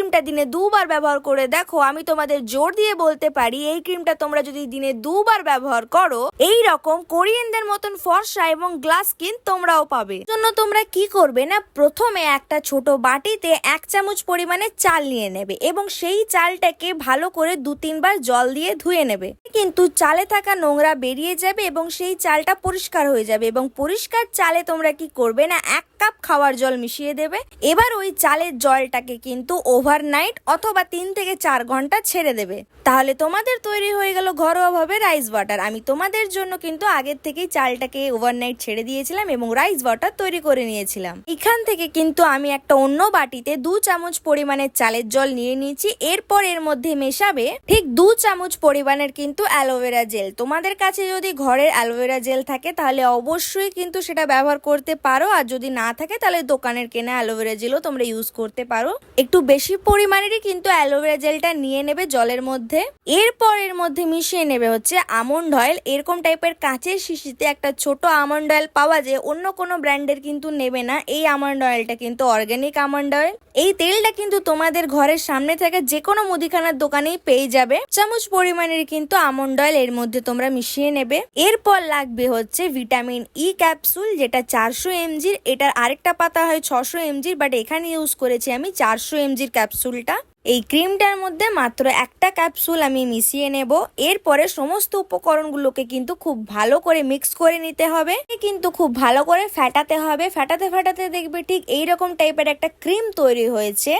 ক্রিমটা দিনে 2বার ব্যবহার করে দেখো, আমি তোমাদের জোর দিয়ে বলতে পারি এই ক্রিমটা তোমরা যদি দিনে 2বার ব্যবহার করো এই রকম কোরিয়ানদের মতন ফর্সা এবং গ্লাস স্কিন তোমরাও পাবে। জন্য তোমরা কি করবে না, প্রথমে একটা ছোট বাটিতে 1 চামচ পরিমাণে চাল নিয়ে নেবে এবং সেই চালটাকে ভালো করে 2-3 বার জল দিয়ে ধুয়ে নেবে। কিন্তু চালে থাকা নোংরা বেরিয়ে যাবে এবং সেই চালটা পরিষ্কার হয়ে যাবে। এবং পরিষ্কার চালে তোমরা কি করবে না, 1 কাপ খাওয়ার জল মিশিয়ে দেবে। এবার ওই চালের জলটাকে কিন্তু ওভারনাইট অথবা 3 থেকে 4 ঘন্টা ছেড়ে দেবে। তাহলে তোমাদের তৈরি হয়ে গেল ঘরোয়া ভাবে রাইস ওয়াটার। আমি তোমাদের জন্য কিন্তু আগের থেকেই চালটাকে ওভারনাইট ছেড়ে দিয়েছিলাম এবং রাইস ওয়াটার তৈরি করে নিয়েছিলাম। এখান থেকে কিন্তু আমি একটা অন্য বাটিতে 2 চামচ পরিমাণের চালের জল নিয়ে নিয়েছি। এরপর এর মধ্যে মেশাবে ঠিক 2 চামচ পরিমাণের কিন্তু অ্যালোভেরা জেল। তোমাদের কাছে যদি ঘরের অ্যালোভেরা জেল থাকে তাহলে অবশ্যই কিন্তু সেটা ব্যবহার করতে পারো, আর যদি না থাকে তাহলে দোকানের কেনা অ্যালোভেরা জেলও তোমরা ইউজ করতে পারো। একটু বেশি পরিমাণেরই কিন্তু অ্যালোভেরা জেলটা নিয়ে নেবে জলের মধ্যে। এরপর এর মধ্যে মিশিয়ে নেবে হচ্ছে আমন্ড অয়েল। এরকম টাইপের কাঁচের শিশিতে একটা ছোট আমন্ড অয়েল পাওয়া যায়, অন্য কোনো ব্র্যান্ডের কিন্তু নেবে না। এই আমন্ড অয়েলটা কিন্তু অর্গানিক আমন্ড অয়েল। এই তেলটা কিন্তু তোমাদের ঘরের সামনে থেকে যে কোনো মুদিখানার দোকানেই পেয়ে যাবে। চামচ পরিমাণের কিন্তু আমন্ড অয়েল এর মধ্যে তোমরা মিশিয়ে নেবে। এরপর লাগবে হচ্ছে ভিটামিন ই ক্যাপসুল, যেটা 400 mg। এটার আরেকটা পাতা হয় 600 mg, বাট এখানে ইউজ করেছি আমি 400 mg ক্যাপসুলটা। এই ক্রিমটার মধ্যে মাত্র একটা ক্যাপসুল আমি মিশিয়ে নেব। এরপরে সমস্ত উপকরণগুলোকে কিন্তু খুব ভালো করে মিক্স করে নিতে হবে, কিন্তু খুব ভালো করে ফেটাতে হবে। ফেটাতে ফেটাতে দেখবে ঠিক এইরকম টাইপের একটা ক্রিম তৈরি হয়েছে।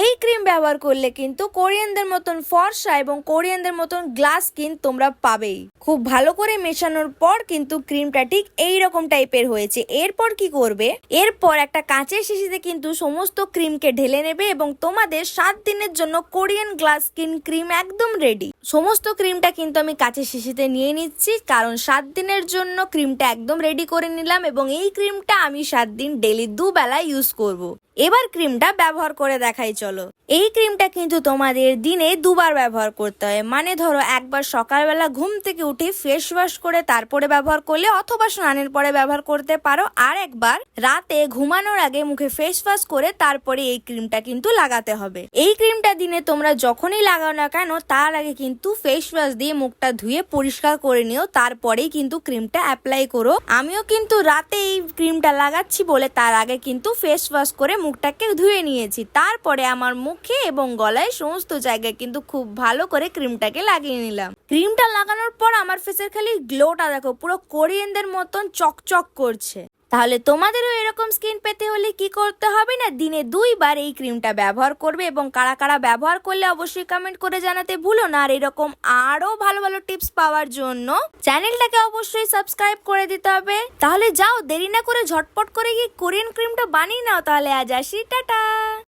এই ক্রিম ব্যবহার করলে কিন্তু কোরিয়ানদের মতন ফর্সা এবং কোরিয়ানদের মতন গ্লাস স্কিন তোমরা পাবেই। খুব ভালো করে মেশানোর পর কিন্তু ক্রিমটা ঠিক এইরকম টাইপের হয়েছে। এরপর কি করবে, এরপর একটা কাঁচের শিশিতে কিন্তু সমস্ত ক্রিমকে ঢেলে নেবে এবং তোমাদের 7 দিনের জন্য কোরিয়ান গ্লাস স্কিন ক্রিম একদম রেডি। সমস্ত ক্রিমটা কিন্তু আমি কাঁচের শিশিতে নিয়ে নিচ্ছি, কারণ 7 দিনের জন্য ক্রিমটা একদম রেডি করে নিলাম এবং এই ক্রিমটা আমি 7 দিন ডেলি 2 বেলা ইউজ করব। এবার ক্রিমটা ব্যবহার করে দেখাই চলো। এই ক্রিমটা কিন্তু তোমাদের দিনে 2বার ব্যবহার করতে হয়। মানে ধরো একবার সকালবেলা ঘুম থেকে উঠে ফেস ওয়াশ করে তারপরে ব্যবহার করলে, অথবা স্নানের পরে ব্যবহার করতে পারো। আর একবার রাতে ঘুমানোর আগে মুখে ফেস ওয়াশ করে তারপরে এই ক্রিমটা কিন্তু লাগাতে হবে। এই ক্রিমটা দিনে তোমরা যখনই লাগাও না কেন তার আগে কিন্তু ফেস ওয়াশ দিয়ে মুখটা ধুয়ে পরিষ্কার করে নিও, তারপরেই কিন্তু ক্রিমটা অ্যাপ্লাই করো। আমিও কিন্তু রাতে এই ক্রিমটা লাগাচ্ছি বলে তার আগে কিন্তু ফেস ওয়াশ করে মুখটাকে ধুয়ে নিয়েছি। তারপরে আমার মুখে এবং গলায় সমস্ত জায়গায় কিন্তু খুব ভালো করে ক্রিমটাকে লাগিয়ে নিলাম। ক্রিমটা লাগানোর পর আমার ফেসের খালি গ্লোটা দেখো, পুরো কোরিয়ানদের মতন চকচক করছে। তাহলে তোমাদেরও এরকম স্কিন পেতে হলে কি করতে হবে না, দিনে 2বার এই ক্রিমটা ব্যবহার করবে। এবং কারা কারা ব্যবহার করলে অবশ্যই কমেন্ট করে জানাতে ভুলো না। আর এরকম আরো ভালো ভালো টিপস পাওয়ার জন্য চ্যানেলটাকে অবশ্যই সাবস্ক্রাইব করে দিতে হবে। তাহলে যাও দেরি না করে ঝটপট করে গিয়ে কোরিয়ান ক্রিমটা বানিয়ে নাও। তাহলে আজ আসি, টাটা।